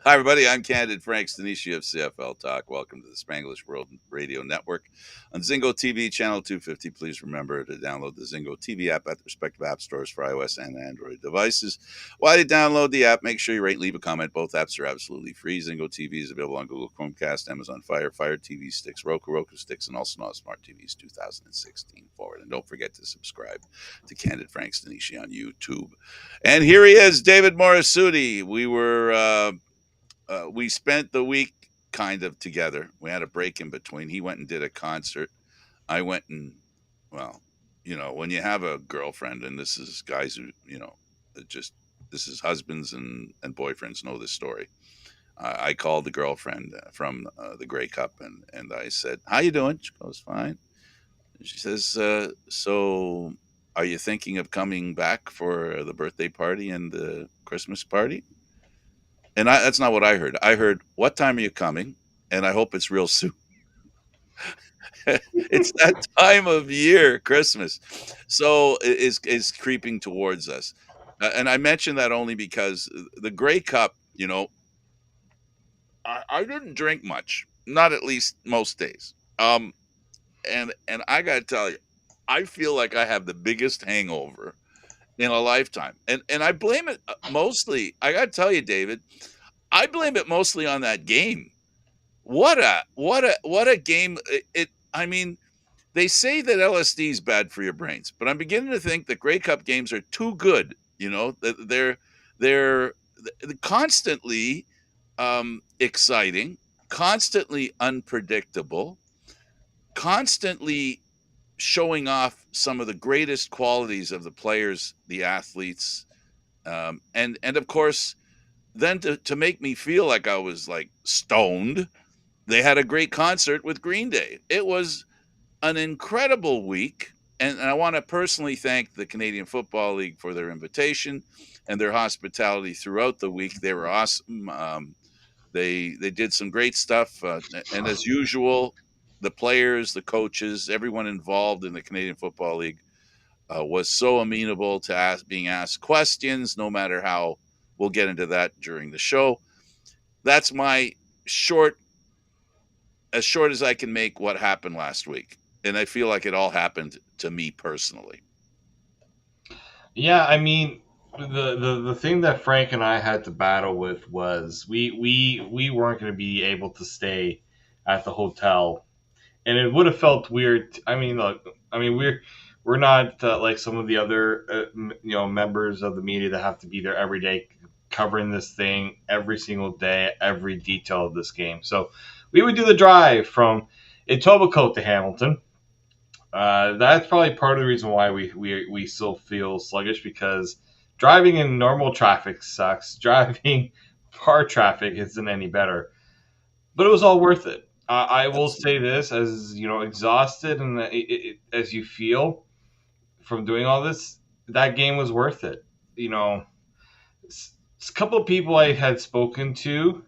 Hi, everybody. I'm Candid Frank Stanisci of CFL Talk. Welcome to the Spanglish World Radio Network on Zingo TV, channel 250. Please remember to download the Zingo TV app at the respective app stores for iOS and Android devices. While you download the app, make sure you rate and leave a comment. Both apps are absolutely free. Zingo TV is available on Google Chromecast, Amazon Fire, Fire TV sticks, Roku sticks, and also on Smart TVs 2016 forward. And don't forget to subscribe to Candid Frank Stanisci on YouTube. And here he is, David Morassutti. We spent the week kind of together. We had a break in between. He went and did a concert. I went and, well, when you have a girlfriend, and this is guys who, this is husbands and boyfriends know this story. I called the girlfriend from the Grey Cup and I said, "How you doing?" She goes, "Fine." And she says, "So are you thinking of coming back for the birthday party and the Christmas party?" And that's not what I heard. I heard, "What time are you coming? And I hope it's real soon." It's that time of year, Christmas. So it is creeping towards us. And I mention that only because the Grey Cup, I didn't drink much, not at least most days. And I got to tell you, I feel like I have the biggest hangover in a lifetime. And I blame it mostly, I got to tell you, David, I blame it mostly on that game. What a game! I mean, they say that LSD is bad for your brains, but I'm beginning to think that Grey Cup games are too good. They're constantly exciting, constantly unpredictable, constantly showing off some of the greatest qualities of the players, the athletes, and of course, then to make me feel like I was like stoned, they had a great concert with Green Day. It was an incredible week. And I want to personally thank the Canadian Football League for their invitation and their hospitality throughout the week. They were awesome. They did some great stuff. And as usual, the players, the coaches, everyone involved in the Canadian Football League was so amenable to being asked questions, no matter how. We'll get into that during the show. That's my as short as I can make what happened last week. And I feel like it all happened to me personally. Yeah, I mean, the thing that Frank and I had to battle with was we weren't going to be able to stay at the hotel, and it would have felt weird. I mean, look, I mean we're not like some of the other members of the media that have to be there every day covering this thing every single day, every detail of this game. So we would do the drive from Etobicoke to Hamilton. That's probably part of the reason why we still feel sluggish, because driving in normal traffic sucks. Driving car traffic isn't any better. But it was all worth it. I will say this, as exhausted and as you feel from doing all this, that game was worth it. A couple of people I had spoken to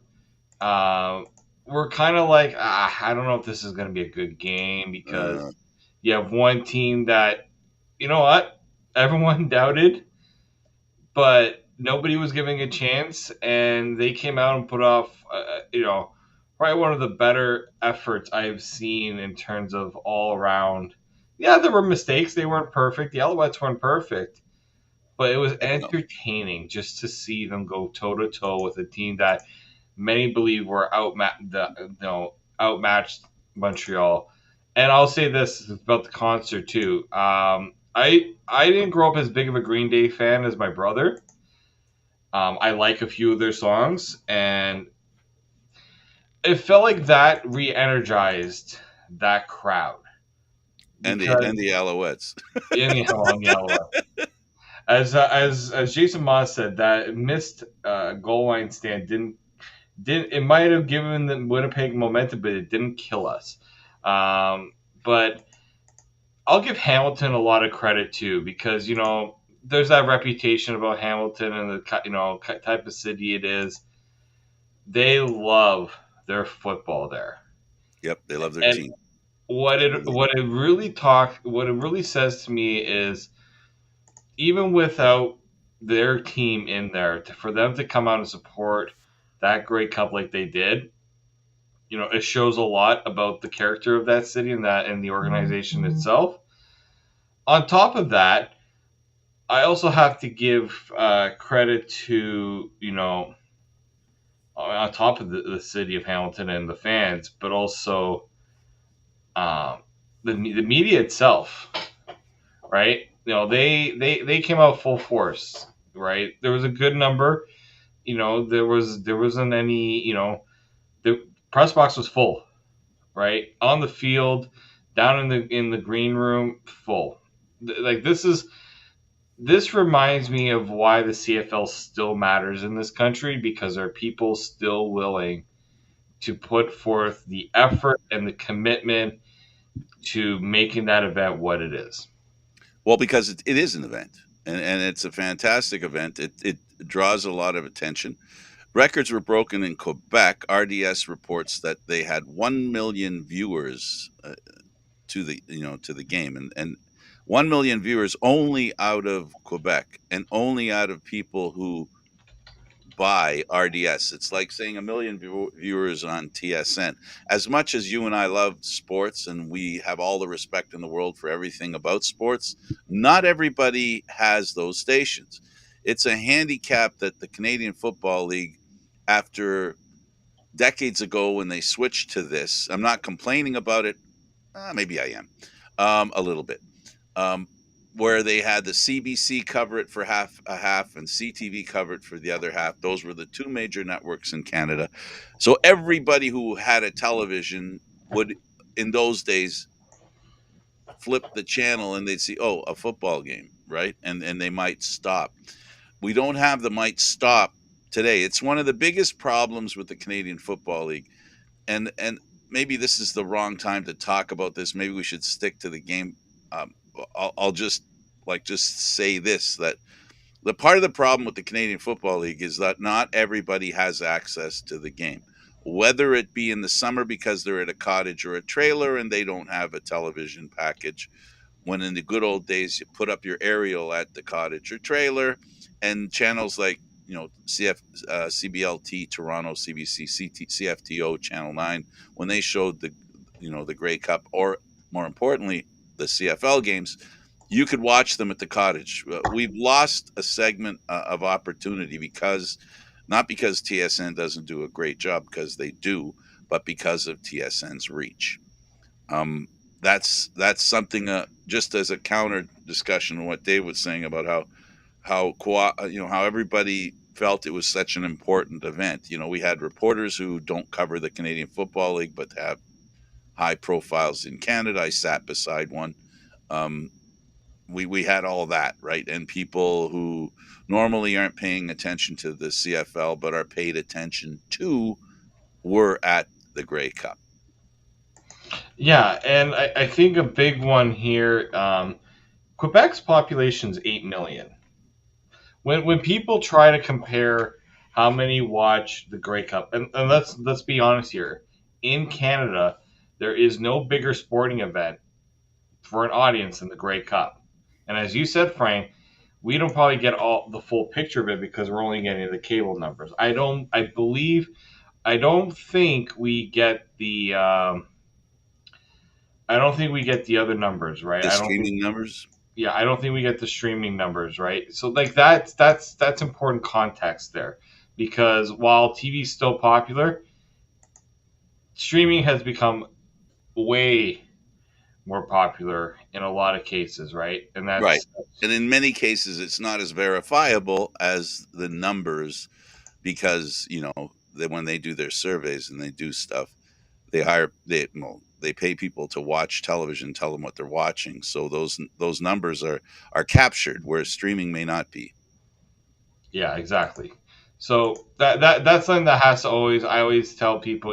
were kind of like, I don't know if this is going to be a good game, because you have one team that, you know what, everyone doubted, but nobody was giving a chance, and they came out and put off, probably one of the better efforts I've seen in terms of all around. Yeah, there were mistakes; they weren't perfect. The Alouettes weren't perfect, but it was entertaining just to see them go toe to toe with a team that many believe were outmatched Montreal. And I'll say this about the concert too. I didn't grow up as big of a Green Day fan as my brother. I like a few of their songs, and it felt like that re-energized that crowd. And the Alouettes. Anyhow, on the Alouettes. As Jason Moss said, that missed goal line stand didn't it might have given the Winnipeg momentum, but it didn't kill us. But I'll give Hamilton a lot of credit too, because there's that reputation about Hamilton and the type of city it is. They love their football there. Yep, they love their team. What it really says to me is, even without their team in there, for them to come out and support that Grey Cup like they did, it shows a lot about the character of that city and the organization itself. On top of that, I also have to give credit to on top of the city of Hamilton and the fans, but also um, the media itself, right? They came out full force, right? There was a good number. There wasn't any. The press box was full, right? On the field, down in the green room, full. Like this reminds me of why the CFL still matters in this country, because there are people still willing to put forth the effort and the commitment to making that event what it is. Well, because it is an event, and it's a fantastic event. It draws a lot of attention. Records were broken in Quebec. RDS reports that they had 1 million viewers to the game, and 1 million viewers only out of Quebec, and only out of people who buy RDS. It's like saying 1 million viewers on TSN. As much as you and I love sports and we have all the respect in the world for everything about sports, not everybody has those stations. It's a handicap that the Canadian Football League, after decades ago when they switched to this, I'm not complaining about it. Maybe I am, a little bit. Um, where they had the CBC cover it for half a half and CTV cover it for the other half. Those were the two major networks in Canada. So everybody who had a television would, in those days, flip the channel and they'd see, oh, a football game, right? And they might stop. We don't have the might stop today. It's one of the biggest problems with the Canadian Football League. And maybe this is the wrong time to talk about this. Maybe we should stick to the game. Um, I'll just say this, that the part of the problem with the Canadian Football League is that not everybody has access to the game, whether it be in the summer because they're at a cottage or a trailer and they don't have a television package. When in the good old days, you put up your aerial at the cottage or trailer, and channels like CBLT, Toronto, CBC, CFTO, Channel 9, when they showed the Grey Cup, or more importantly, the CFL games, you could watch them at the cottage. We've lost a segment of opportunity because, not because TSN doesn't do a great job, because they do, but because of TSN's reach. Um, that's something, just as a counter discussion on what Dave was saying about how everybody felt it was such an important event. We had reporters who don't cover the Canadian Football League but have high profiles in Canada. I sat beside one. Um, we had all that, right? And people who normally aren't paying attention to the CFL but are paid attention to were at the Grey Cup. Yeah, and I think a big one here. Quebec's population is 8 million. When people try to compare how many watch the Grey Cup, and let's be honest here, in Canada, there is no bigger sporting event for an audience than the Grey Cup. And as you said, Frank, we don't probably get all the full picture of it because we're only getting the cable numbers. I don't think we get the I don't think we get the other numbers, right? The streaming numbers. Yeah, I don't think we get the streaming numbers, right? So like that's important context there, because while TV is still popular, streaming has become way more popular in a lot of cases, right? And Right. that's And in many cases, it's not as verifiable as the numbers, because, when they do their surveys and they do stuff, they pay people to watch television, tell them what they're watching. So those numbers are captured, where streaming may not be. yeah, exactly. So that's something that has to always I always tell people,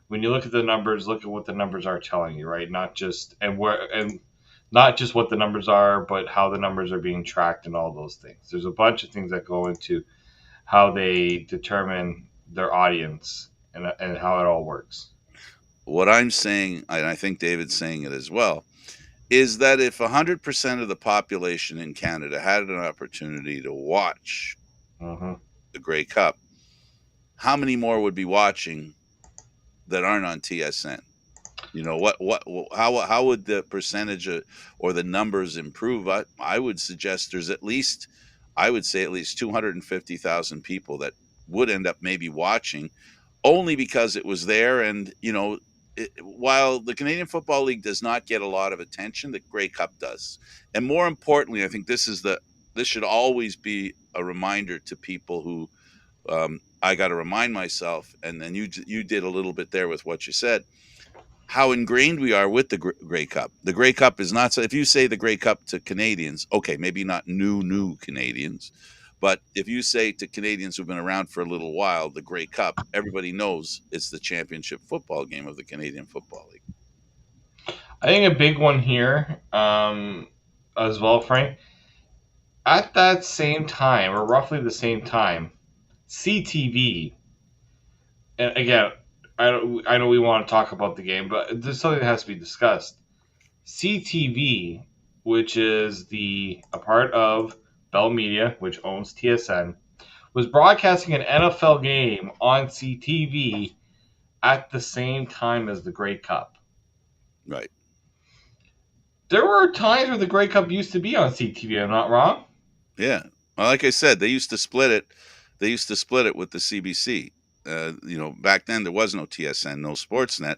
when you look at the numbers, look at what the numbers are telling you, right? Not just what the numbers are, but how the numbers are being tracked and all those things. There's a bunch of things that go into how they determine their audience and how it all works. What I'm saying, and I think David's saying it as well, is that if 100% of the population in Canada had an opportunity to watch Hmm. the Grey Cup, how many more would be watching that aren't on TSN? You know what how would the percentage or the numbers improve? I would suggest there's at least, I would say at least 250,000 people that would end up maybe watching, only because it was there. And while the Canadian Football League does not get a lot of attention, the Grey Cup does. And more importantly, I think this should always be a reminder to people who, I got to remind myself, and then you did a little bit there with what you said, how ingrained we are with the Grey Cup. The Grey Cup is not, so if you say the Grey Cup to Canadians, okay, maybe not new Canadians, but if you say to Canadians who've been around for a little while, the Grey Cup, everybody knows it's the championship football game of the Canadian Football League. I think a big one here, as well, Frank. At that same time, or roughly the same time, CTV. And again, I know we want to talk about the game, but there's something that has to be discussed. CTV, which is a part of Bell Media, which owns TSN, was broadcasting an NFL game on CTV at the same time as the Grey Cup. Right. There were times where the Grey Cup used to be on CTV. I'm not wrong. Yeah. Well, like I said, they used to split it. They used to split it with the CBC. Back then there was no TSN, no Sportsnet,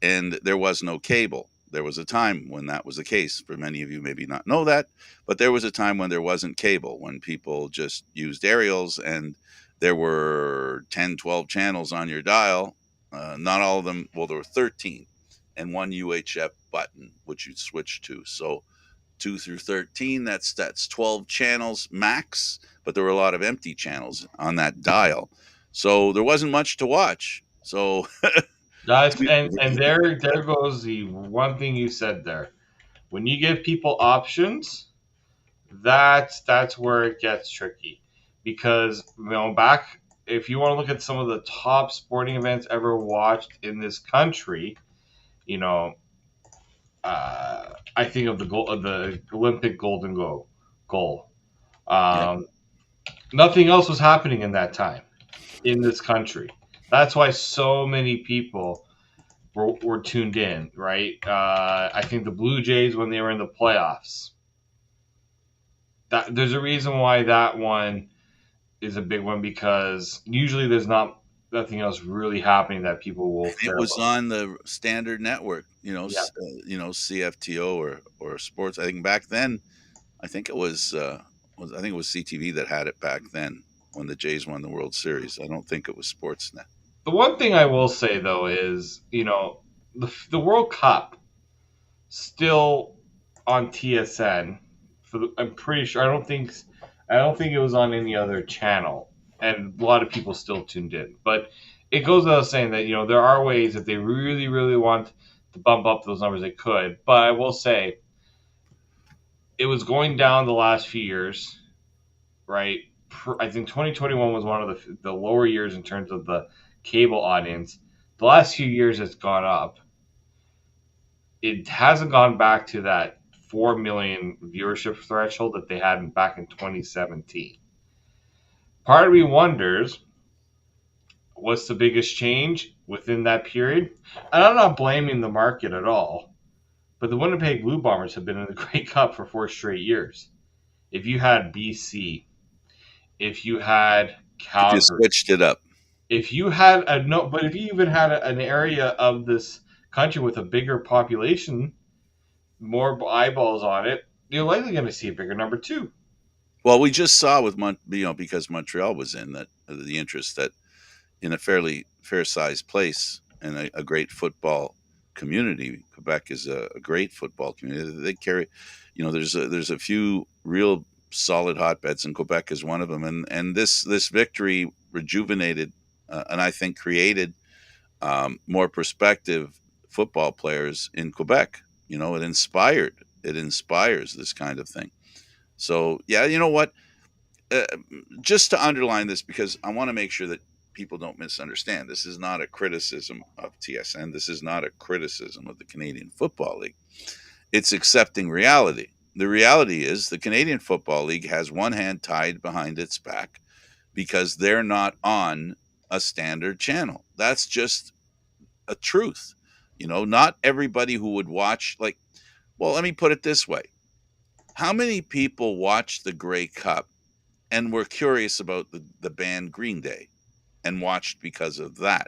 and there was no cable. There was a time when that was the case. For many of you, maybe not know that, but there was a time when there wasn't cable, when people just used aerials, and there were 10, 12 channels on your dial. Not all of them. Well, there were 13, and one UHF button, which you'd switch to. So 2 through 13, that's 12 channels max, but there were a lot of empty channels on that dial. So there wasn't much to watch. So That's and there goes the one thing you said there. When you give people options, that's where it gets tricky, because back, if you want to look at some of the top sporting events ever watched in this country, you know, I think of the Olympic golden goal. yeah, Um, Nothing else was happening in that time in this country. That's why so many people were tuned in, right? I think the Blue Jays, when they were in the playoffs, there's a reason why that one is a big one, because usually there's nothing else really happening that people will it care was about. on the standard network, Yeah. CFTO or sports. I think back then, I think it was CTV that had it back then when the Jays won the World Series. I don't think it was Sportsnet. The one thing I will say though is, the World Cup still on TSN. I'm pretty sure. I don't think it was on any other channel, and a lot of people still tuned in. But it goes without saying that there are ways, if they really, really want to bump up those numbers, they could. But I will say it was going down the last few years, right? I think 2021 was one of the lower years in terms of the cable audience. The last few years, it's gone up. It hasn't gone back to that 4 million viewership threshold that they had back in 2017. Part of me wonders what's the biggest change within that period. And I'm not blaming the market at all, but the Winnipeg Blue Bombers have been in the Grey Cup for 4 straight years. If you had BC, if you had If you Calgary, switched it up, if you had a no, but if you even had an area of this country with a bigger population, more eyeballs on it, you're likely going to see a bigger number too. well, we just saw with because Montreal was in that, the interest that in a fairly fair sized place and a great football community. Quebec is a great football community. They carry, there's a few real solid hotbeds, and Quebec is one of them. And this victory rejuvenated, and I think created, more prospective football players in Quebec. It inspires this kind of thing. So yeah, you know what? Uh, just to underline this, because I want to make sure that people don't misunderstand. This is not a criticism of TSN. This is not a criticism of the Canadian Football League. It's accepting reality. The reality is the Canadian Football League has one hand tied behind its back because they're not on a standard channel. That's just a truth. Not everybody who would watch, like, well, let me put it this way. How many people watched the Grey Cup and were curious about the band Green Day and watched because of that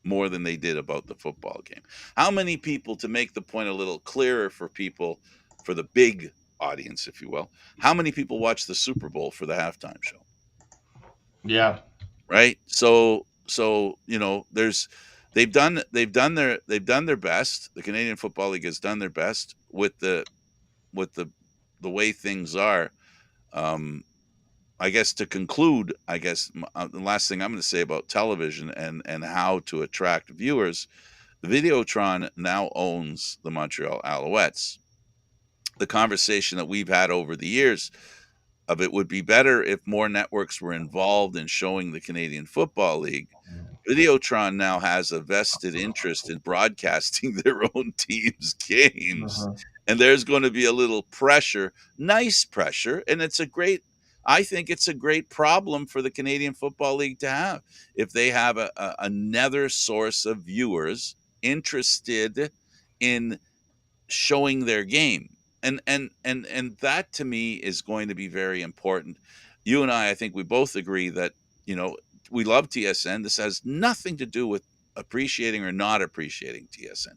more than they did about the football game? How many people, to make the point a little clearer for people, for the big audience, if you will, how many people watched the Super Bowl for the halftime show? Yeah. Right? So there's they've done their best. The Canadian Football League has done their best with the way things are. Um, I guess to conclude, the last thing I'm going to say about television and how to attract viewers, Videotron now owns the Montreal Alouettes. The conversation that we've had over the years of it would be better if more networks were involved in showing the Canadian Football League. Videotron now has a vested interest in broadcasting their own team's games. And there's going to be a little pressure, nice pressure, and I think it's a great problem for the Canadian Football League to have. If they have another source of viewers interested in showing their game. And that to me is going to be very important. You and I think we both agree that, we love TSN. This has nothing to do with appreciating or not appreciating TSN.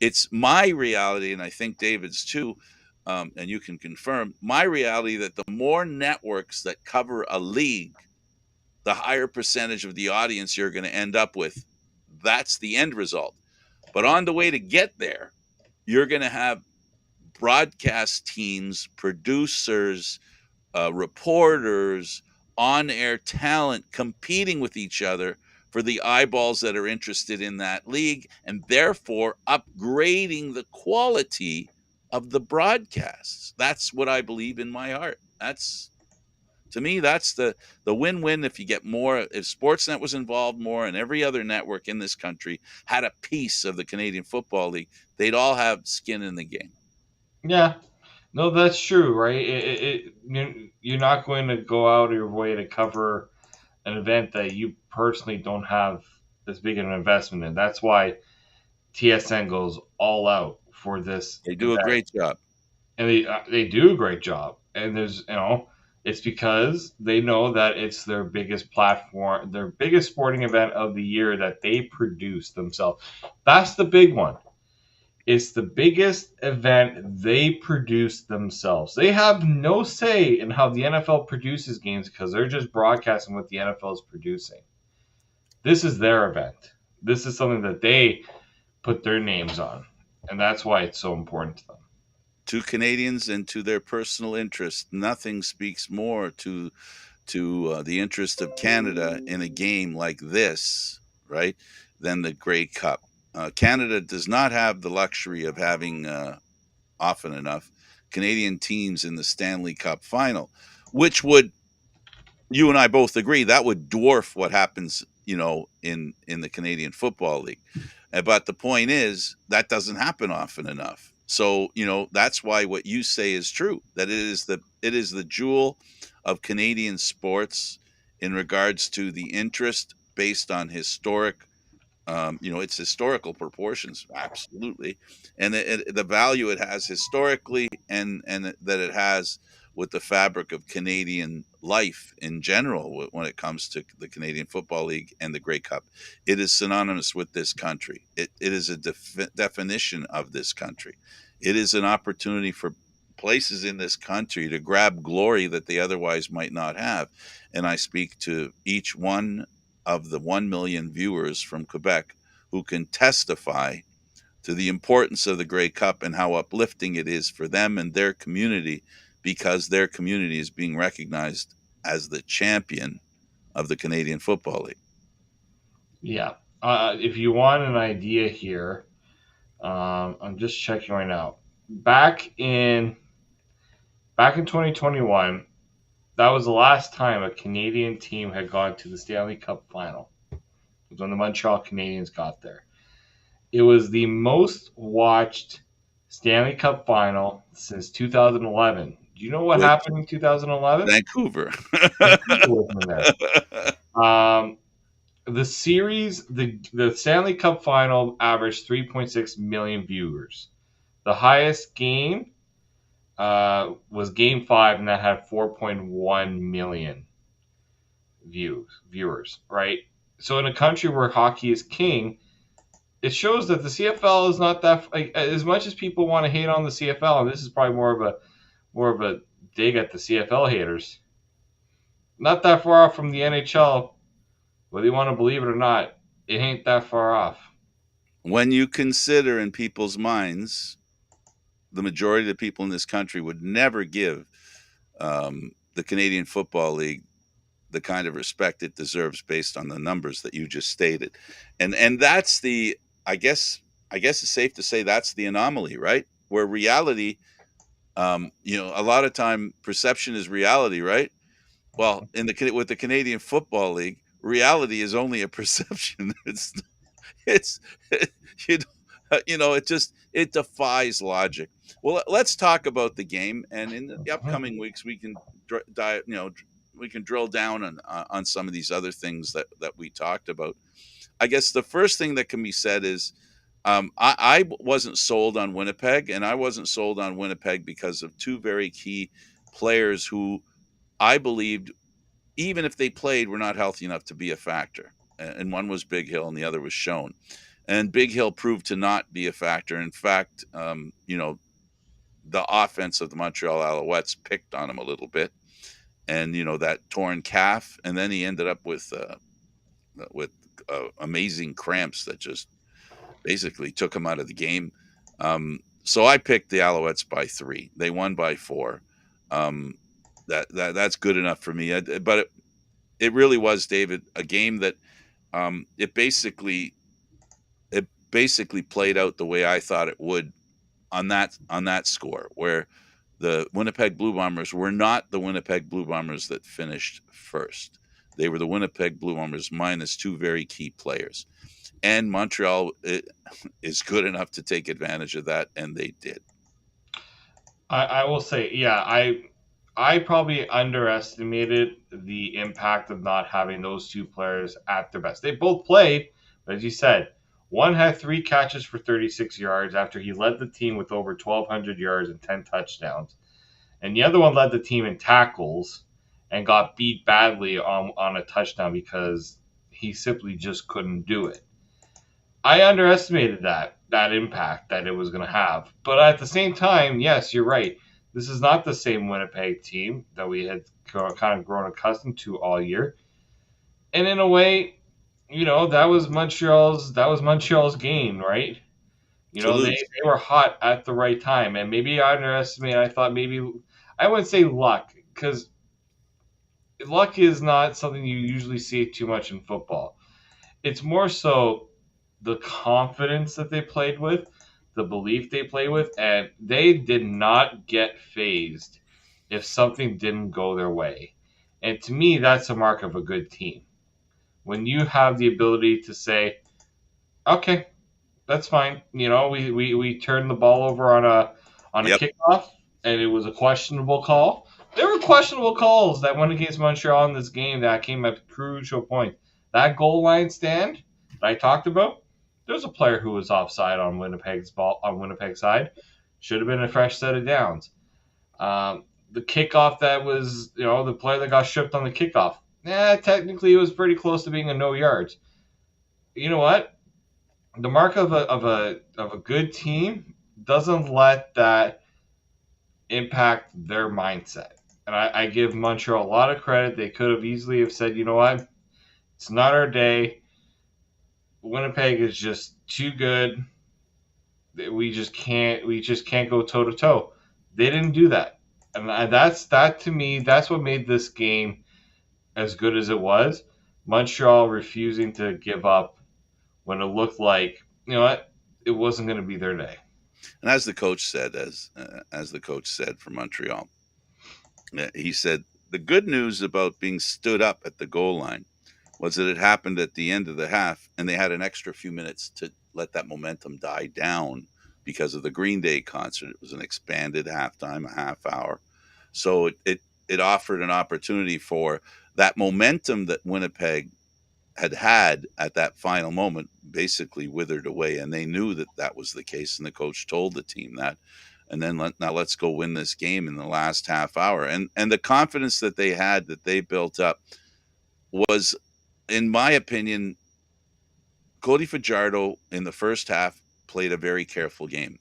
It's my reality, and I think David's too, and you can confirm, my reality that the more networks that cover a league, the higher percentage of the audience you're going to end up with. That's the end result. But on the way to get there, you're going to have broadcast teams, producers, reporters, on-air talent competing with each other for the eyeballs that are interested in that league, and therefore upgrading the quality of the broadcasts. That's what I believe in my heart. To me, that's the win-win. If you get more, if Sportsnet was involved more and every other network in this country had a piece of the Canadian Football League, they'd all have skin in the game. Yeah. No, that's true, right? You're not going to go out of your way to cover an event that you personally don't have as big an investment in. That's why TSN goes all out for this. They do a great job, and they do a great job. And there's it's because they know that it's their biggest platform, their biggest sporting event of the year that they produce themselves. That's the big one. It's the biggest event they produce themselves. They have no say in how the NFL produces games because they're just broadcasting what the NFL is producing. This is their event. This is something that they put their names on, and that's why it's so important to them. To Canadians and to their personal interest, nothing speaks more to the interest of Canada in a game like this, right, than the Grey Cup. Canada does not have the luxury of having often enough Canadian teams in the Stanley Cup final, which would, you and I both agree, that would dwarf what happens, in the Canadian Football League. But the point is that doesn't happen often enough. So, that's why what you say is true, that it is the jewel of Canadian sports in regards to the interest based on historic, its historical proportions, absolutely, and the value it has historically, and that it has with the fabric of Canadian life in general when it comes to the Canadian Football League and the Grey Cup. It is synonymous with this country. It is a definition of this country. It is an opportunity for places in this country to grab glory that they otherwise might not have. And I speak to each one of the 1 million viewers from Quebec who can testify to the importance of the Grey Cup and how uplifting it is for them and their community, because their community is being recognized as the champion of the Canadian Football League. Yeah. If you want an idea here, I'm just checking right now. Back in 2021, that was the last time a Canadian team had gone to the Stanley Cup final. It was when the Montreal Canadiens got there. It was the most watched Stanley Cup final since 2011. Do you know what happened in 2011? Vancouver. Vancouver was in there. The series, the Stanley Cup final averaged 3.6 million viewers. The highest game was Game 5, and that had 4.1 million viewers, right? So in a country where hockey is king, it shows that the CFL is not that like, as much as people want to hate on the CFL, and this is probably more of a dig at the CFL haters. Not that far off from the NHL, whether you want to believe it or not. It ain't that far off. When you consider in people's minds, the majority of the people in this country would never give the Canadian Football League the kind of respect it deserves based on the numbers that you just stated, and that's the I guess it's safe to say that's the anomaly, right? Where reality, a lot of time perception is reality, right? Well, with the Canadian Football League, reality is only a perception. It's you it defies logic. Well, let's talk about the game, and in the upcoming weeks we can we can drill down on some of these other things that we talked about. I guess the first thing that can be said is I wasn't sold on Winnipeg, and I wasn't sold on Winnipeg because of two very key players who I believed, even if they played, were not healthy enough to be a factor. And one was Big Hill, and the other was Schoen. And Big Hill proved to not be a factor. In fact, the offense of the Montreal Alouettes picked on him a little bit, and that torn calf, and then he ended up with amazing cramps that just basically took him out of the game. So I picked the Alouettes by 3. They won by 4. That's good enough for me. But it really was, David, a game that it basically played out the way I thought it would on that score, where the Winnipeg Blue Bombers were not the Winnipeg Blue Bombers that finished first. They were the Winnipeg Blue Bombers minus 2 very key players. And Montreal is good enough to take advantage of that, and they did. I will say, yeah, I probably underestimated the impact of not having those two players at their best. They both played, but as you said, one had 3 catches for 36 yards after he led the team with over 1,200 yards and 10 touchdowns. And the other one led the team in tackles and got beat badly on a touchdown because he simply just couldn't do it. I underestimated that impact that it was going to have. But at the same time, yes, you're right. This is not the same Winnipeg team that we had kind of grown accustomed to all year. And in a way, that was Montreal's game, right? To They, lose. they were hot at the right time, and maybe I underestimated. I thought maybe I wouldn't say luck because luck is not something you usually see too much in football. It's more so the confidence that they played with, the belief they played with, and they did not get phased if something didn't go their way. And to me, that's a mark of a good team. When you have the ability to say, okay, that's fine. We turned the ball over on a Yep. kickoff, and it was a questionable call. There were questionable calls that went against Montreal in this game that came at crucial points. That goal line stand that I talked about, there's a player who was offside on Winnipeg's ball on Winnipeg's side. Should have been a fresh set of downs. The kickoff that was, the player that got stripped on the kickoff. Technically it was pretty close to being a no yards. You know what? The mark of a good team doesn't let that impact their mindset. And I give Montreal a lot of credit. They could have easily have said, you know what, it's not our day. Winnipeg is just too good. We just can't go toe to toe. They didn't do that, and that to me. That's what made this game as good as it was. Montreal refusing to give up when it looked like what it wasn't going to be their day. And as the coach said for Montreal, he said the good news about being stood up at the goal line was that it happened at the end of the half, and they had an extra few minutes to let that momentum die down because of the Green Day concert. It was an expanded halftime, a half hour, so it offered an opportunity for that momentum that Winnipeg had at that final moment basically withered away, and they knew that that was the case, and the coach told the team that. And then now let's go win this game in the last half hour, and the confidence that they had, that they built up, was, in my opinion, Cody Fajardo in the first half played a very careful game.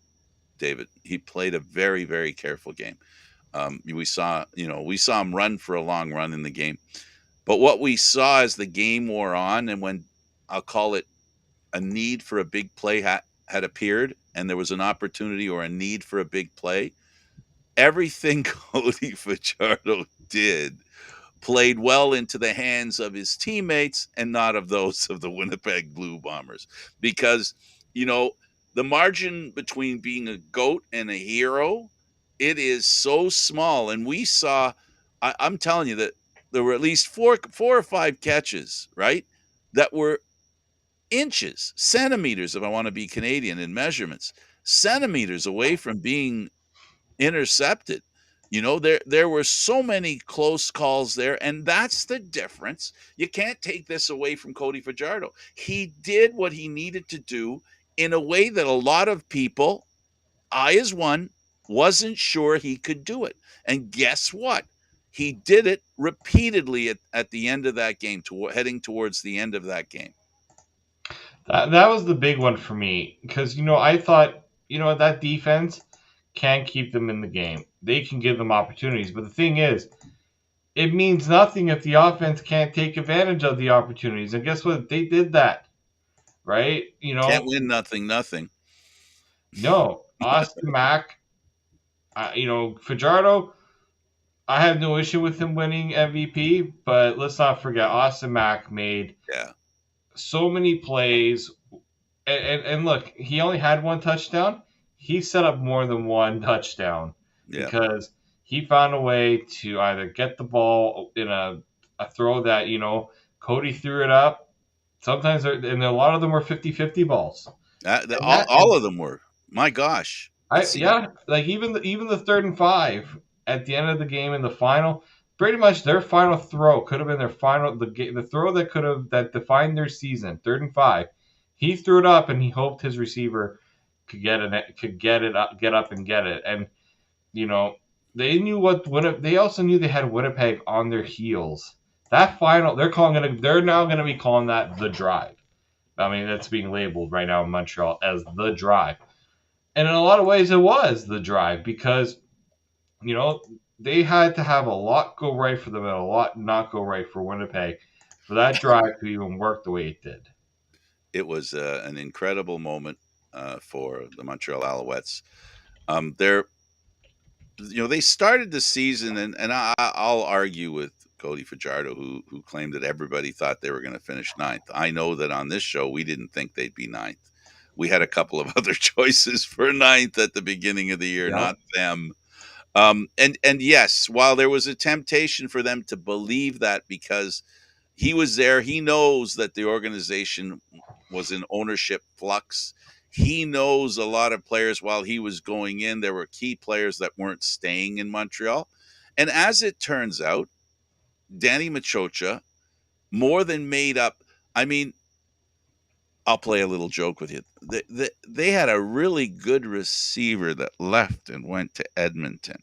David, he played a very, very careful game. We saw, we saw him run for a long run in the game, but what we saw as the game wore on, and when, I'll call it, a need for a big play had appeared, and there was an opportunity or a need for a big play, everything Cody Fajardo did played well into the hands of his teammates and not of those of the Winnipeg Blue Bombers. Because, you know, the margin between being a GOAT and a hero, it is so small. And we saw, I'm telling you that there were at least four or five catches, right, that were inches, centimeters, if I want to be Canadian in measurements, centimeters away from being intercepted. There were so many close calls there, and that's the difference. You can't take this away from Cody Fajardo. He did what he needed to do in a way that a lot of people, I as one, wasn't sure he could do it. And guess what? He did it repeatedly at the end of that game, heading towards the end of that game. That was the big one for me because I thought that defense can keep them in the game. They can give them opportunities, but the thing is, it means nothing if the offense can't take advantage of the opportunities. And guess what? They did that, right? Can't win nothing. No, Austin Mack, Fajardo. I have no issue with him winning MVP, but let's not forget Austin Mack made Yeah, so many plays. And look, he only had one touchdown. He set up more than one touchdown yeah. because he found a way to either get the ball in a throw that, Cody threw it up. Sometimes, and a lot of them were 50-50 balls. And All of them were. My gosh. like even the 3rd and 5 at the end of the game in the final, pretty much their final throw could have been their final the throw that defined their season. 3rd and 5, he threw it up and he hoped his receiver could get up and get it. And they knew they also knew they had Winnipeg on their heels. That final, they're now going to be calling that the drive. I mean, that's being labeled right now in Montreal as the drive. And in a lot of ways, it was the drive because, they had to have a lot go right for them and a lot not go right for Winnipeg for that drive to even work the way it did. It was an incredible moment for the Montreal Alouettes. They started the season, and I'll argue with Cody Fajardo, who claimed that everybody thought they were going to finish ninth. I know that on this show, we didn't think they'd be ninth. We had a couple of other choices for ninth at the beginning of the year, Yep. not them. And yes, while there was a temptation for them to believe that because he was there, he knows that the organization was in ownership flux. He knows a lot of players while he was going in. There were key players that weren't staying in Montreal. And as it turns out, Danny Machocha more than made up. I mean, I'll play a little joke with you. They had a really good receiver that left and went to Edmonton.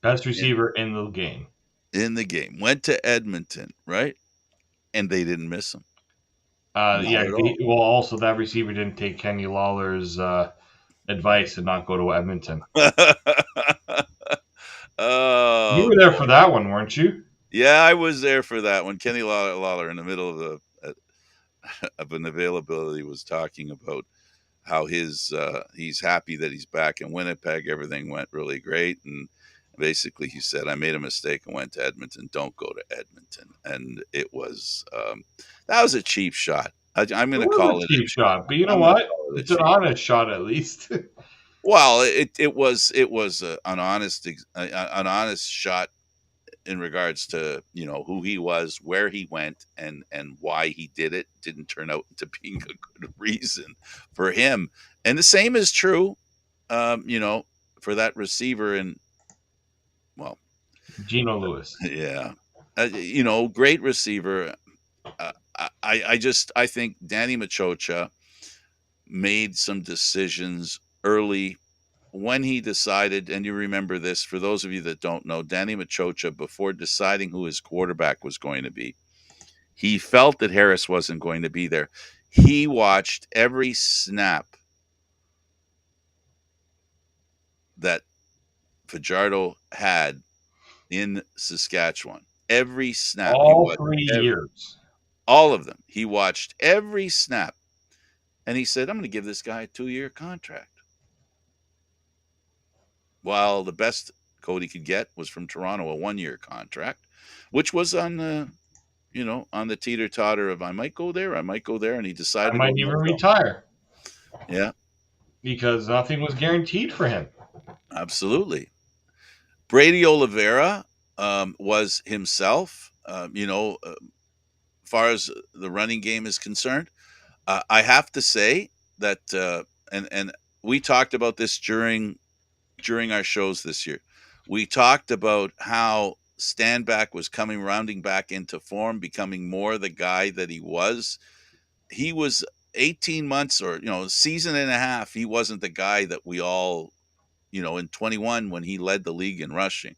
Best receiver in the game. Went to Edmonton, right? And they didn't miss him. Also that receiver didn't take Kenny Lawler's advice and not go to Edmonton. You Oh, were there for that one, weren't you? yeah, I was there for that one. Kenny Lawler, in the middle of an availability, was talking about how he's happy that he's back in Winnipeg. Everything went really great, and basically he said, "I made a mistake and went to Edmonton. Don't go to Edmonton." And it was that was a cheap shot. I'm going to call it a cheap shot, but you know I'm what? It's an honest shot at least. Well, it was an honest shot in regards to who he was, where he went, and why he did it. Didn't turn out to being a good reason for him. And the same is true, for that receiver in, well, Geno Lewis. yeah, great receiver. I think Danny Machocha made some decisions early when he decided, and you remember this, for those of you that don't know, Danny Machocha, before deciding who his quarterback was going to be, he felt that Harris wasn't going to be there. He watched every snap that Fajardo had in Saskatchewan. Every snap. He All watched 3 years. all of them. He watched every snap. And he said, I'm going to give this guy a 2-year contract. While the best Cody could get was from Toronto, a 1-year contract, which was on the, on the teeter totter of I might go there, I might go there. And he decided I to go might to even Montreal. retire Yeah, because nothing was guaranteed for him. absolutely. Brady Oliveira was himself, far as the running game is concerned. I have to say that, and we talked about this during our shows this year. We talked about how Stanback was rounding back into form, becoming more the guy that he was. He was 18 months or, season and a half. He wasn't the guy that we all, in 21 when he led the league in rushing.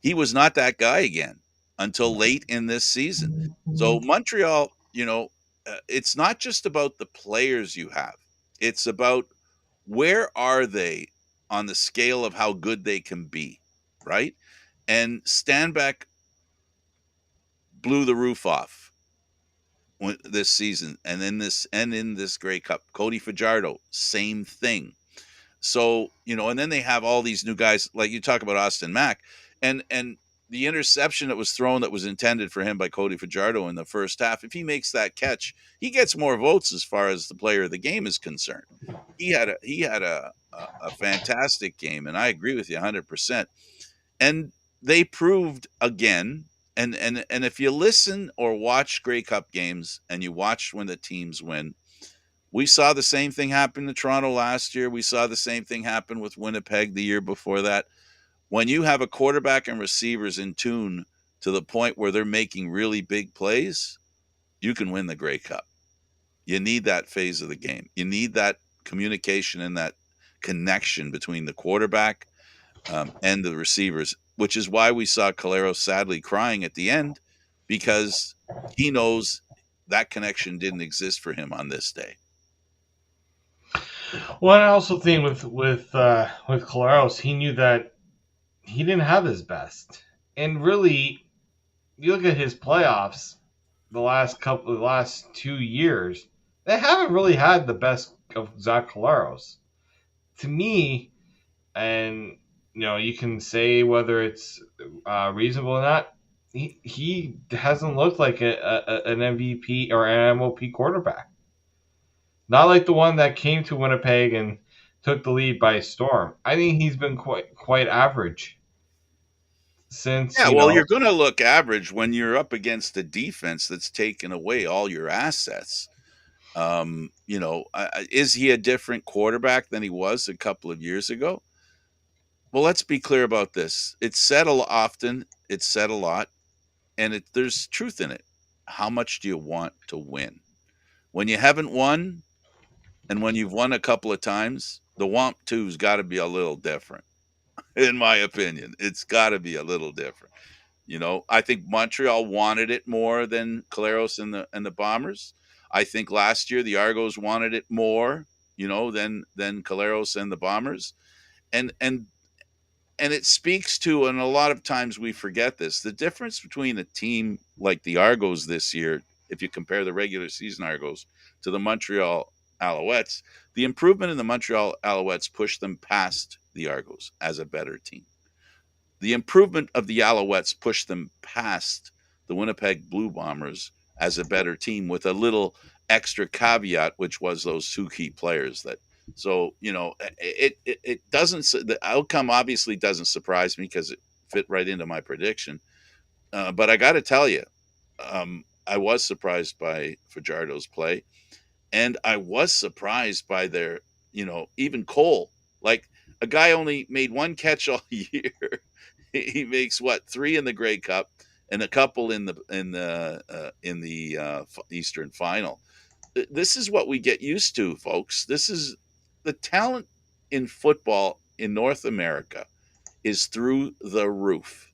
He was not that guy again until late in this season. So Montreal, it's not just about the players you have. It's about where are they on the scale of how good they can be, right? And Stanback blew the roof off this season, and in this Grey Cup. Cody Fajardo, same thing. So, and then they have all these new guys, like you talk about Austin Mack, and the interception that was thrown that was intended for him by Cody Fajardo in the first half. If he makes that catch, he gets more votes as far as the player of the game is concerned. He had a fantastic game, and I agree with you 100%. And they proved again, and if you listen or watch Grey Cup games and you watch when the teams win, we saw the same thing happen to Toronto last year. We saw the same thing happen with Winnipeg the year before that. When you have a quarterback and receivers in tune to the point where they're making really big plays, you can win the Grey Cup. You need that phase of the game. You need that communication and that connection between the quarterback and the receivers, which is why we saw Calero sadly crying at the end, because he knows that connection didn't exist for him on this day. Well, I also think with Claros, he knew that he didn't have his best, and really, you look at his playoffs, the last 2 years, they haven't really had the best of Zach Claros. To me, and you can say whether it's reasonable or not. He hasn't looked like an MVP or an MOP quarterback. Not like the one that came to Winnipeg and took the lead by storm. I think he's been quite average since Yeah, well, you're going to look average when you're up against a defense that's taken away all your assets. Is he a different quarterback than he was a couple of years ago? Well, let's be clear about this. It's said often, it's said a lot, and there's truth in it. How much do you want to win? When you haven't won, and when you've won a couple of times, the Womp 2's got to be a little different, in my opinion. It's got to be a little different. I think Montreal wanted it more than Caleros and the Bombers. I think last year the Argos wanted it more, than Caleros and the Bombers. And it speaks to, and a lot of times we forget this, the difference between a team like the Argos this year, if you compare the regular season Argos to the Montreal Alouettes, the improvement in the Montreal Alouettes pushed them past the Argos as a better team. The improvement of the Alouettes pushed them past the Winnipeg Blue Bombers as a better team, with a little extra caveat, which was those two key players that. So, it doesn't, the outcome obviously doesn't surprise me because it fit right into my prediction. But I got to tell you, I was surprised by Fajardo's play, and I was surprised by their, even Cole, like a guy only made one catch all year. He makes what, 3 in the Grey Cup, and a couple in the Eastern Final. This is what we get used to, folks. This is the talent in football in North America is through the roof.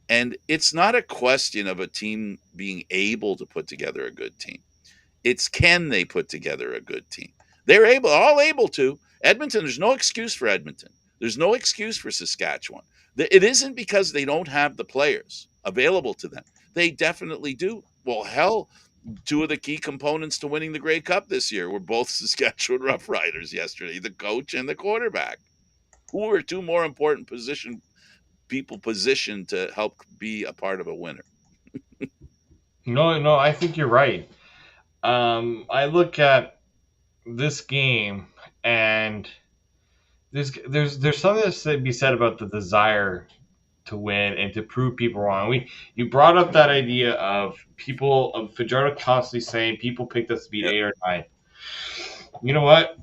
And it's not a question of a team being able to put together a good team. It's can they put together a good team? They're all able to. Edmonton, there's no excuse for Edmonton. There's no excuse for Saskatchewan. It isn't because they don't have the players available to them. They definitely do. Well, hell, two of the key components to winning the Grey Cup this year were both Saskatchewan Roughriders yesterday, the coach and the quarterback. Who are two more important people positioned to help be a part of a winner? No, I think you're right. I look at this game, and there's something to be said about the desire to win and to prove people wrong. You brought up that idea of people of Fajardo constantly saying people picked us to beat Yep. 8 or 9. You know what?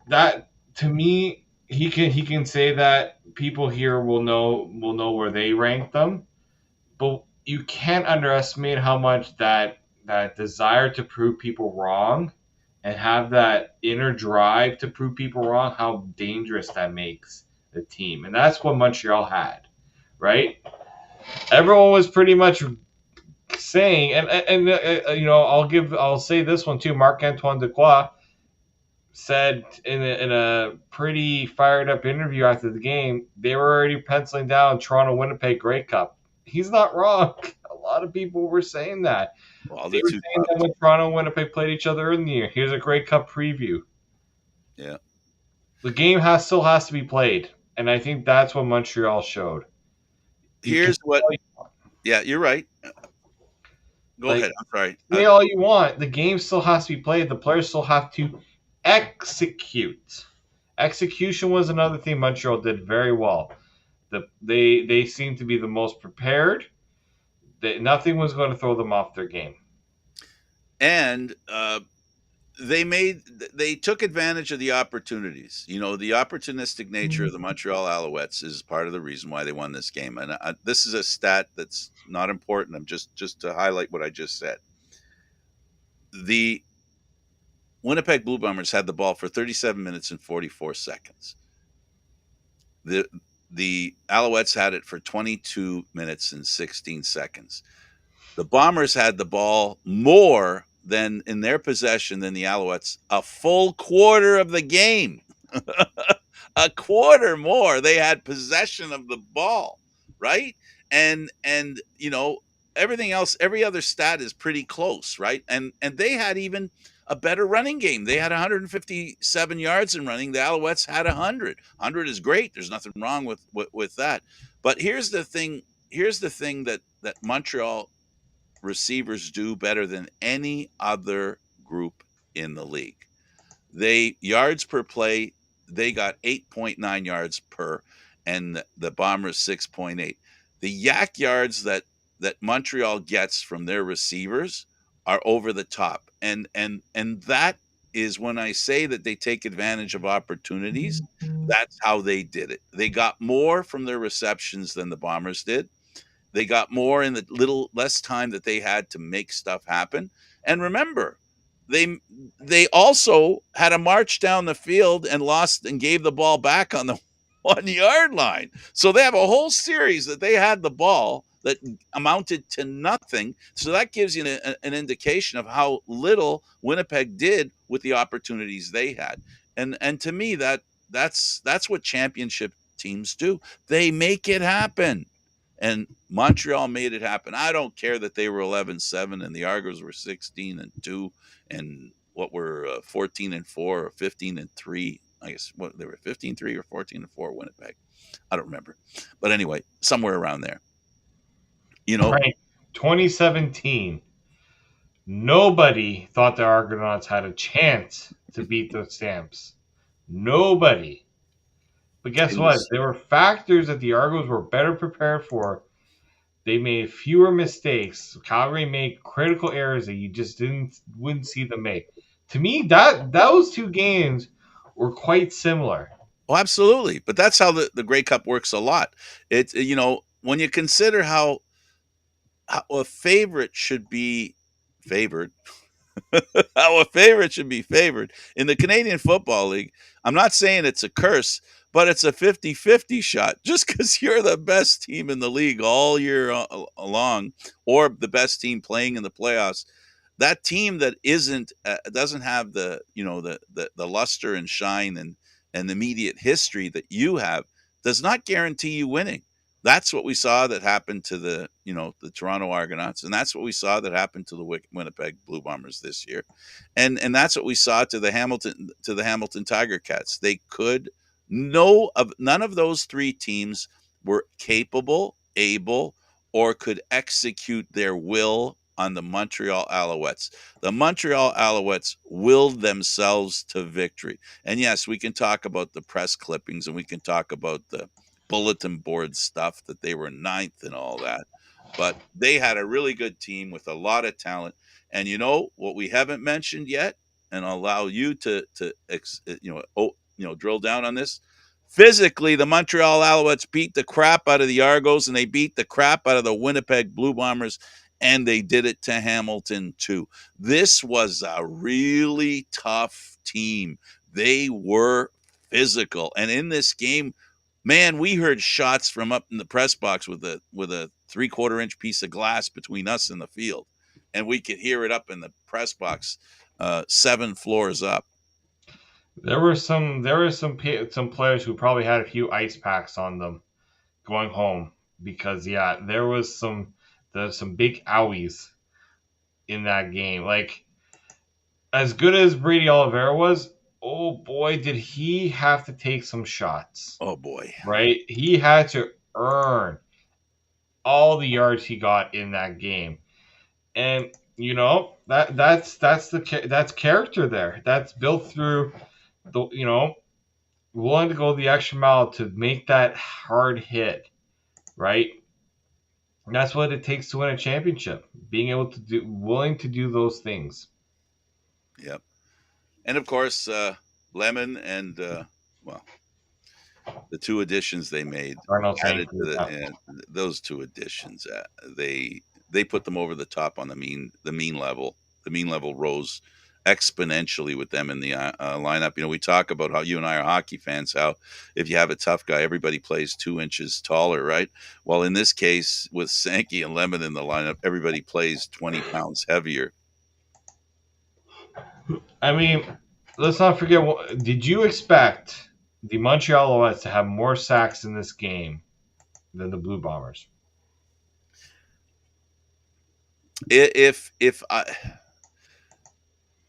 That to me, he can say that people here will know where they rank them, but you can't underestimate how much that desire to prove people wrong and have that inner drive to prove people wrong, how dangerous that makes the team. And that's what Montreal had, right? Everyone was pretty much saying, I'll say this one too. Marc-Antoine Dequoy said in a pretty fired up interview after the game, they were already penciling down Toronto Winnipeg Grey Cup. He's not wrong. A lot of people were saying that. Well, They the were two saying that when Toronto and Winnipeg played each other in the year. Here's a Grey Cup preview. Yeah. The game still has to be played, and I think that's what Montreal showed. Here's what. Yeah, you're right. Go ahead. I'm sorry. Say all you want. The game still has to be played. The players still have to execute. Execution was another thing Montreal did very well. They seemed to be the most prepared. Nothing was going to throw them off their game. And they took advantage of the opportunities. You know, the opportunistic nature of the Montreal Alouettes is part of the reason why they won this game. And this is a stat that's not important. I'm just to highlight what I just said. The Winnipeg Blue Bombers had the ball for 37 minutes and 44 seconds. The Alouettes had it for 22 minutes and 16 seconds. The Bombers had the ball more than in their possession than the Alouettes a full quarter of the game. A quarter more. They had possession of the ball, right? And everything else, every other stat is pretty close, right? And they had even a better running game. They had 157 yards in running. The Alouettes had 100. 100 is great. There's nothing wrong with that. But here's the thing. Here's the thing that Montreal receivers do better than any other group in the league. They yards per play, they got 8.9 yards per, and the Bombers 6.8. The yak yards that Montreal gets from their receivers are over the top, and that is when I say that they take advantage of opportunities. That's how they did it. They got more from their receptions than the Bombers did. They got more in the little less time that they had to make stuff happen. And remember, they also had a march down the field and lost and gave the ball back on the 1 yard line. So they have a whole series that they had the ball that amounted to nothing. So that gives you an indication of how little Winnipeg did with the opportunities they had. And to me, that's what championship teams do. They make it happen. And Montreal made it happen. I don't care that they were 11-7 and the Argos were 16-2 and what were 14-4 or 15-3. I guess what they were 15-3 or 14-4 Winnipeg. I don't remember. But anyway, somewhere around there. You know, right. 2017. Nobody thought the Argonauts had a chance to beat the Stamps. Nobody. But guess what? There were factors that the Argos were better prepared for. They made fewer mistakes. Calgary made critical errors that you just wouldn't see them make. To me, those two games were quite similar. Oh, absolutely. But that's how the Grey Cup works a lot. It's when you consider how a favorite should be favored. How a favorite should be favored in the Canadian Football League. I'm not saying it's a curse, but it's a 50-50 shot. Just because you're the best team in the league all year along, or the best team playing in the playoffs, that team that isn't doesn't have the the luster and shine and the immediate history that you have does not guarantee you winning. That's what we saw that happened to the Toronto Argonauts, and that's what we saw that happened to the Winnipeg Blue Bombers this year, and that's what we saw to the Hamilton Tiger Cats. They could none of those three teams were capable, able, or could execute their will on the Montreal Alouettes. The Montreal Alouettes willed themselves to victory. And yes, we can talk about the press clippings and we can talk about the bulletin board stuff that they were ninth and all that. But they had a really good team with a lot of talent. And you know what we haven't mentioned yet, and I'll allow you to drill down on this. Physically, the Montreal Alouettes beat the crap out of the Argos and they beat the crap out of the Winnipeg Blue Bombers, and they did it to Hamilton too. This was a really tough team. They were physical. And in this game, man, we heard shots from up in the press box with a 3/4 inch piece of glass between us and the field. And we could hear it up in the press box, 7 floors up. There were some players who probably had a few ice packs on them going home because yeah, there's some big owies in that game. Like as good as Brady Oliveira was, oh boy, did he have to take some shots. Oh boy. Right? He had to earn all the yards he got in that game. And that's character there. That's built through the willing to go the extra mile to make that hard hit, right? And that's what it takes to win a championship. Being able to willing to do those things. Yep. And of course, Lemon and well, the two additions they made Arnold added saying, to those two additions. They put them over the top on the mean level. The mean level rose exponentially with them in the lineup. We talk about how you and I are hockey fans. How if you have a tough guy, everybody plays 2 inches taller, right? Well, in this case, with Sankey and Lemon in the lineup, everybody plays 20 pounds heavier. I mean, let's not forget. Did you expect the Montreal Alouettes to have more sacks in this game than the Blue Bombers? If I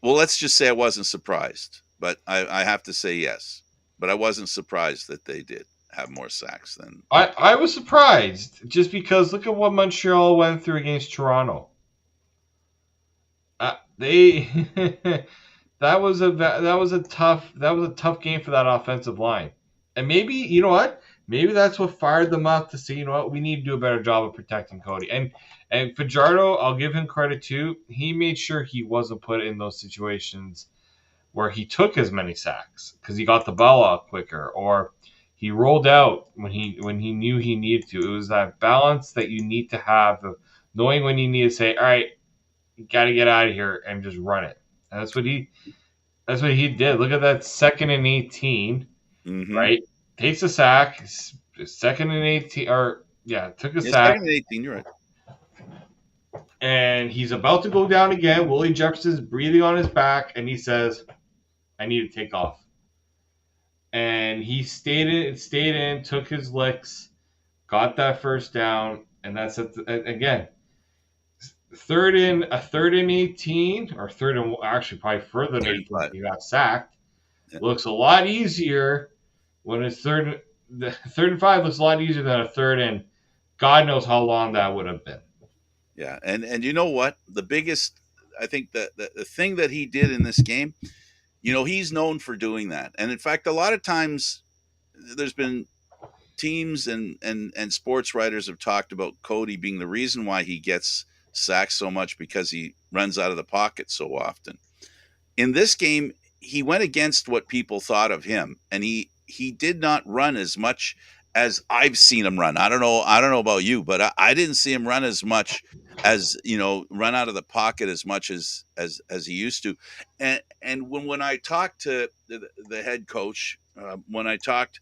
Well, let's just say I wasn't surprised, but I have to say yes. But I wasn't surprised that they did have more sacks than. I was surprised just because look at what Montreal went through against Toronto. They that was a tough game for that offensive line, and maybe you know what, maybe that's what fired them up to say, you know what, we need to do a better job of protecting Cody. And Fajardo, I'll give him credit too. He made sure he wasn't put in those situations where he took as many sacks because he got the ball out quicker or he rolled out when he knew he needed to. It was that balance that you need to have of knowing when you need to say, all right, you got to get out of here and just run it. And that's what he did. Look at that 2nd and 18, right? Takes a sack, 2nd and 18, or yeah, took a sack. 2nd and 18, you're right. And he's about to go down again. Willie Jefferson's breathing on his back, and he says, I need to take off. And he stayed in, took his licks, got that first down, and that's it. Again, third and 18, or third and actually probably further than 18. He got sacked. Yeah. Looks a lot easier when it's third and 5 looks a lot easier than a third and God knows how long that would have been. Yeah, and you know what? The biggest, I think the thing that he did in this game, he's known for doing that. And in fact, a lot of times there's been teams and sports writers have talked about Cody being the reason why he gets sacked so much because he runs out of the pocket so often. In this game, he went against what people thought of him, and he did not run as much as I've seen him run. I don't know about you, but I didn't see him run as much as run out of the pocket as much as he used to. And when I talked to the head coach, when I talked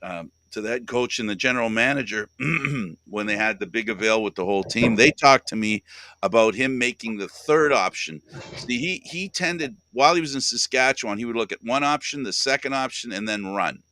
to the head coach and the general manager, when they had the big avail with the whole team, they talked to me about him making the third option. See, he tended, while he was in Saskatchewan, he would look at one option, the second option, and then run.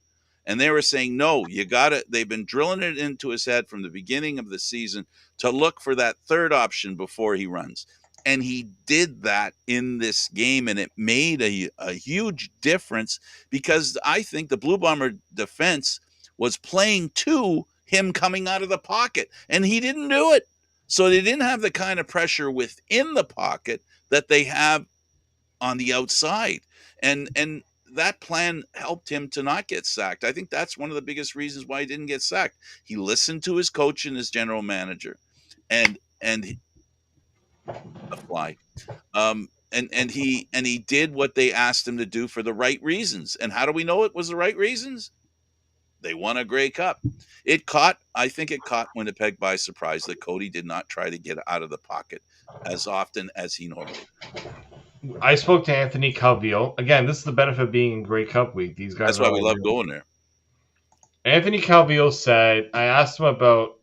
And they were saying, no, you got it. They've been drilling it into his head from the beginning of the season to look for that third option before he runs. And he did that in this game, and it made a huge difference, because I think the Blue Bomber defense was playing to him coming out of the pocket, and he didn't do it. So they didn't have the kind of pressure within the pocket that they have on the outside. And that plan helped him to not get sacked. I think that's one of the biggest reasons why he didn't get sacked. He listened to his coach and his general manager, and a fly. And he did what they asked him to do for the right reasons. And how do we know it was the right reasons? They won a Grey Cup. I think it caught Winnipeg by surprise that Cody did not try to get out of the pocket as often as he normally did. I spoke to Anthony Calvillo. Again, this is the benefit of being in Grey Cup week. These guys. That's why we love going there. Anthony Calvillo said, I asked him about,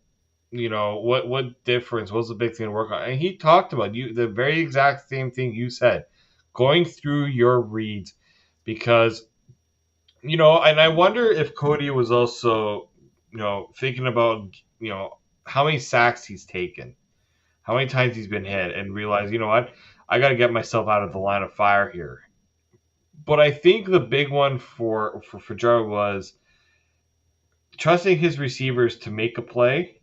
what difference, what's the big thing to work on? And he talked about the very exact same thing you said, going through your reads, because, and I wonder if Cody was also, thinking about, how many sacks he's taken, how many times he's been hit, and realized, what, I got to get myself out of the line of fire here. But I think the big one for Fajardo was trusting his receivers to make a play,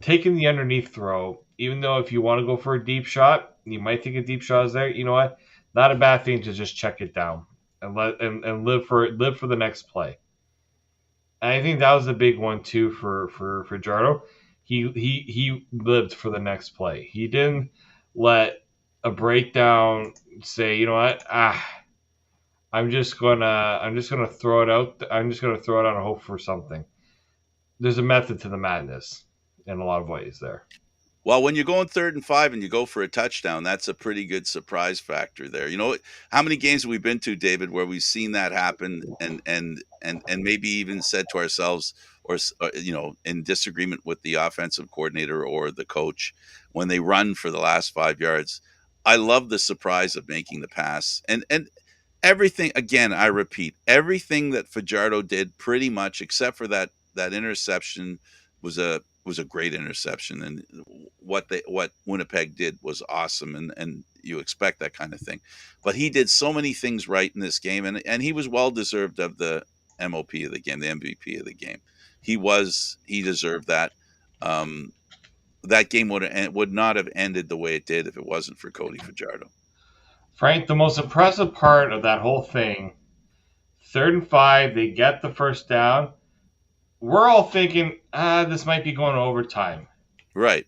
taking the underneath throw, even though if you want to go for a deep shot, you might think a deep shot is there. You know what? Not a bad thing to just check it down and live for the next play. And I think that was a big one too for Fajardo. He lived for the next play. He didn't let a breakdown say, you know what, I'm just gonna throw it out. I'm just gonna throw it out and hope for something. There's a method to the madness in a lot of ways there. Well, when you're going 3rd and 5 and you go for a touchdown, that's a pretty good surprise factor there. How many games have we been to, David, where we've seen that happen and maybe even said to ourselves, or in disagreement with the offensive coordinator or the coach, when they run for the last 5 yards, I love the surprise of making the pass. And everything, again, I repeat, everything that Fajardo did pretty much, except for that interception, was a great interception, and what Winnipeg did was awesome, and you expect that kind of thing. But he did so many things right in this game, and he was well deserved of the MOP of the game, the MVP of the game. He deserved that. That game would not have ended the way it did if it wasn't for Cody Fajardo. Frank, the most impressive part of that whole thing, 3rd and 5, they get the first down. We're all thinking, this might be going to overtime. Right.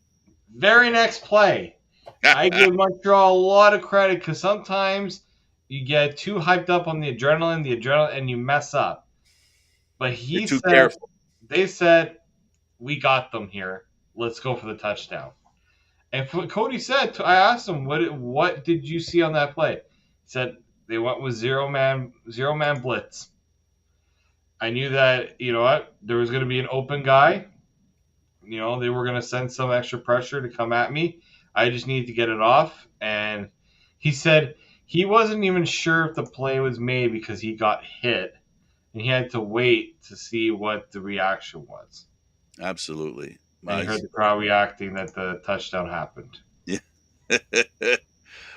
Very next play. I give Montreal a lot of credit, because sometimes you get too hyped up on the adrenaline, and you mess up. But You're too careful. They said, we got them here. Let's go for the touchdown. And what Cody said, I asked him, what did you see on that play? He said they went with zero man blitz. I knew that, there was going to be an open guy. They were going to send some extra pressure to come at me. I just needed to get it off. And he said he wasn't even sure if the play was made because he got hit. And he had to wait to see what the reaction was. Absolutely. And he heard the crowd reacting that the touchdown happened. Yeah.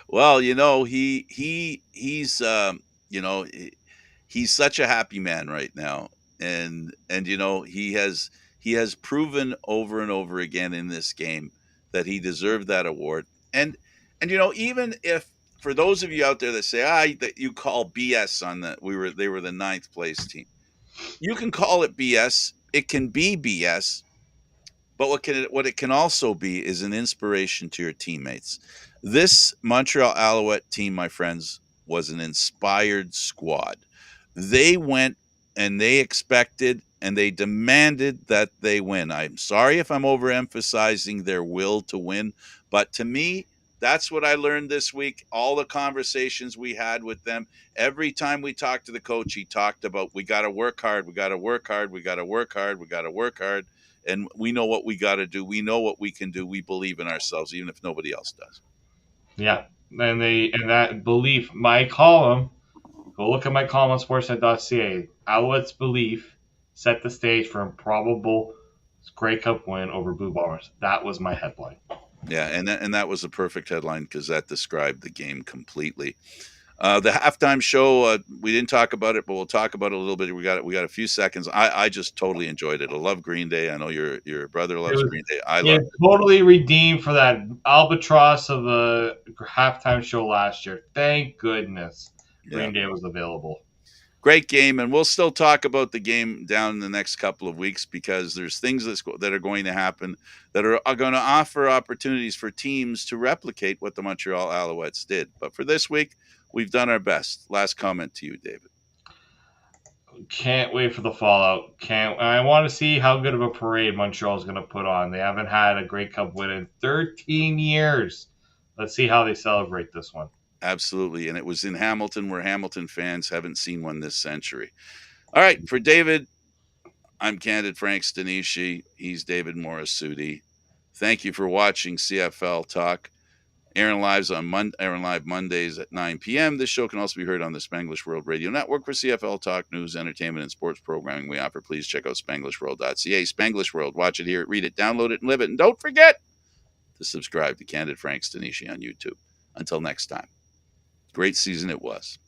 Well, he's such a happy man right now, and he has proven over and over again in this game that he deserved that award. And even if, for those of you out there that say that you call BS on they were the 9th place team, you can call it BS. It can be BS. But what it can also be is an inspiration to your teammates. This Montreal Alouette team, my friends, was an inspired squad. They went and they expected and they demanded that they win. I'm sorry if I'm overemphasizing their will to win, but to me, that's what I learned this week. All the conversations we had with them, every time we talked to the coach, he talked about we got to work hard, we got to work hard, we got to work hard, we got to work hard, and we know what we got to do. We know what we can do. We believe in ourselves, even if nobody else does. Yeah, and that belief, my column. Go look at my column on Sportsnet.ca. Alouettes belief set the stage for a probable Grey Cup win over Blue Bombers. That was my headline. Yeah, and that was a perfect headline because that described the game completely. The halftime show, we didn't talk about it, but we'll talk about it a little bit. We got a few seconds. I just totally enjoyed it. I love Green Day. I know your brother loves Green Day. I love it. Totally redeemed for that albatross of a halftime show last year. Thank goodness Green Day was available. Great game, and we'll still talk about the game down in the next couple of weeks because there's things that are going to happen that are going to offer opportunities for teams to replicate what the Montreal Alouettes did. But for this week, we've done our best. Last comment to you, David. Can't wait for the fallout. I want to see how good of a parade Montreal's going to put on. They haven't had a Grey Cup win in 13 years. Let's see how they celebrate this one. Absolutely, and it was in Hamilton, where Hamilton fans haven't seen one this century. All right, for David, I'm Candid Frank Stanisci. He's David Morassutti. Thank you for watching CFL Talk. Airing Live Mondays at 9 p.m. This show can also be heard on the Spanglish World Radio Network. For CFL Talk, news, entertainment, and sports programming we offer, please check out SpanglishWorld.ca. Spanglish World. Watch it, hear it, read it, download it, and live it. And don't forget to subscribe to Candid Frank Stanisci on YouTube. Until next time, great season it was.